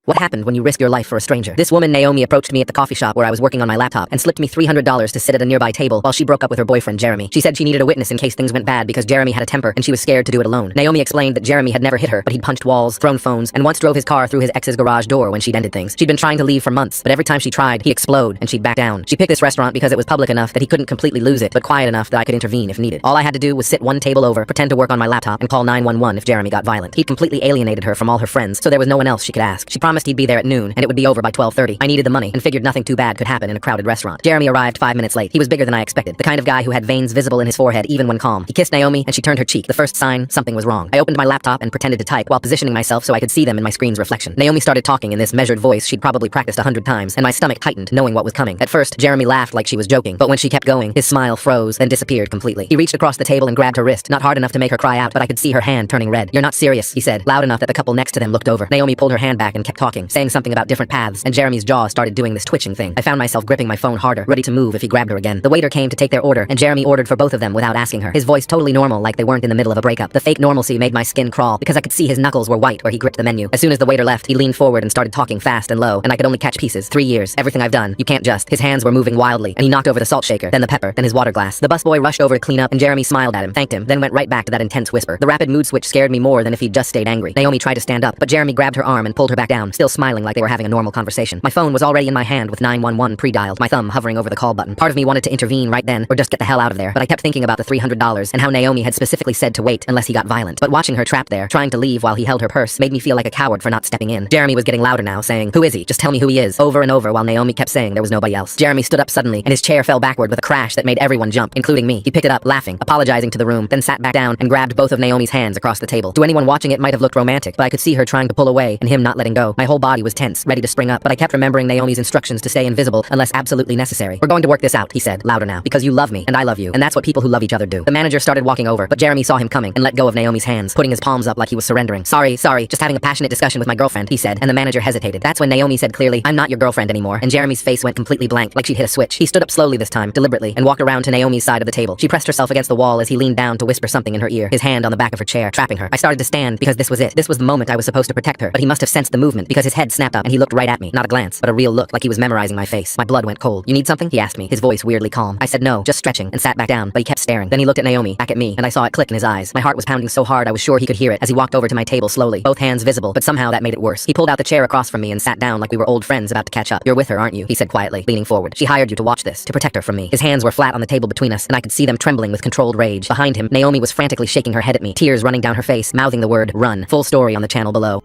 What happened when you risk your life for a stranger? This woman, Naomi, approached me at the coffee shop where I was working on my laptop and slipped me $300 to sit at a nearby table while she broke up with her boyfriend, Jeremy. She said she needed a witness in case things went bad because Jeremy had a temper and she was scared to do it alone. Naomi explained that Jeremy had never hit her, but he'd punched walls, thrown phones, and once drove his car through his ex's garage door when she'd ended things. She'd been trying to leave for months, but every time she tried, he'd explode and she'd back down. She picked this restaurant because it was public enough that he couldn't completely lose it, but quiet enough that I could intervene if needed. All I had to do was sit one table over, pretend to work on my laptop, and call 911 if Jeremy got violent. He'd completely alienated her from all her friends, so there was no one else she could ask. She promised he'd be there at noon, and it would be over by 12:30. I needed the money, and figured nothing too bad could happen in a crowded restaurant. Jeremy arrived 5 minutes late. He was bigger than I expected, the kind of guy who had veins visible in his forehead even when calm. He kissed Naomi, and she turned her cheek, the first sign something was wrong. I opened my laptop and pretended to type while positioning myself so I could see them in my screen's reflection. Naomi started talking in this measured voice she'd probably practiced 100 times, and my stomach tightened, knowing what was coming. At first, Jeremy laughed like she was joking, but when she kept going, his smile froze, then disappeared completely. He reached across the table and grabbed her wrist, not hard enough to make her cry out, but I could see her hand turning red. "You're not serious," he said, loud enough that the couple next to them looked over. Naomi pulled her hand back and kept talking, saying something about different paths, and Jeremy's jaw started doing this twitching thing. I found myself gripping my phone harder, ready to move if he grabbed her again. The waiter came to take their order, and Jeremy ordered for both of them without asking her. His voice totally normal, like they weren't in the middle of a breakup. The fake normalcy made my skin crawl, because I could see his knuckles were white where he gripped the menu. As soon as the waiter left, he leaned forward and started talking fast and low, and I could only catch pieces. 3 years, everything I've done, you can't just. His hands were moving wildly, and he knocked over the salt shaker, then the pepper, then his water glass. The busboy rushed over to clean up, and Jeremy smiled at him, thanked him, then went right back to that intense whisper. The rapid mood switch scared me more than if he'd just stayed angry. Naomi tried to stand up, but Jeremy grabbed her arm and pulled her back down, still smiling like they were having a normal conversation. My phone was already in my hand with 911 pre-dialed, my thumb hovering over the call button. Part of me wanted to intervene right then, or just get the hell out of there, but I kept thinking about the $300 and how Naomi had specifically said to wait unless he got violent. But watching her trapped there, trying to leave while he held her purse, made me feel like a coward for not stepping in. Jeremy was getting louder now, saying, "Who is he? Just tell me who he is," over and over while Naomi kept saying there was nobody else. Jeremy stood up suddenly, and his chair fell backward with a crash that made everyone jump, including me. He picked it up, laughing, apologizing to the room, then sat back down and grabbed both of Naomi's hands across the table. To anyone watching, it might have looked romantic, but I could see her trying to pull away and him not letting go. My whole body was tense, ready to spring up, but I kept remembering Naomi's instructions to stay invisible unless absolutely necessary. "We're going to work this out," he said, louder now, "because you love me and I love you, and that's what people who love each other do." The manager started walking over, but Jeremy saw him coming and let go of Naomi's hands, putting his palms up like he was surrendering. Sorry, just having a passionate discussion with my girlfriend," he said, and the manager hesitated. That's when Naomi said clearly, "I'm not your girlfriend anymore," and Jeremy's face went completely blank, like she'd hit a switch. He stood up slowly this time, deliberately, and walked around to Naomi's side of the table. She pressed herself against the wall as he leaned down to whisper something in her ear, his hand on the back of her chair, trapping her. I started to stand because this was it. This was the moment I was supposed to protect her, but he must have sensed the movement because his head snapped up and he looked right at me. Not a glance, but a real look, like he was memorizing my face. My blood went cold. "You need something?" he asked me, his voice weirdly calm. I said no, just stretching, and sat back down, but he kept staring. Then he looked at Naomi, back at me, and I saw it click in his eyes. My heart was pounding so hard I was sure he could hear it as he walked over to my table slowly, both hands visible, but somehow that made it worse. He pulled out the chair across from me and sat down like we were old friends about to catch up. "You're with her, aren't you?" he said quietly, leaning forward. "She hired you to watch this, to protect her from me." His hands were flat on the table between us, and I could see them trembling with controlled rage. Behind him, Naomi was frantically shaking her head at me, tears running down her face, mouthing the word, "Run." Full story on the channel below.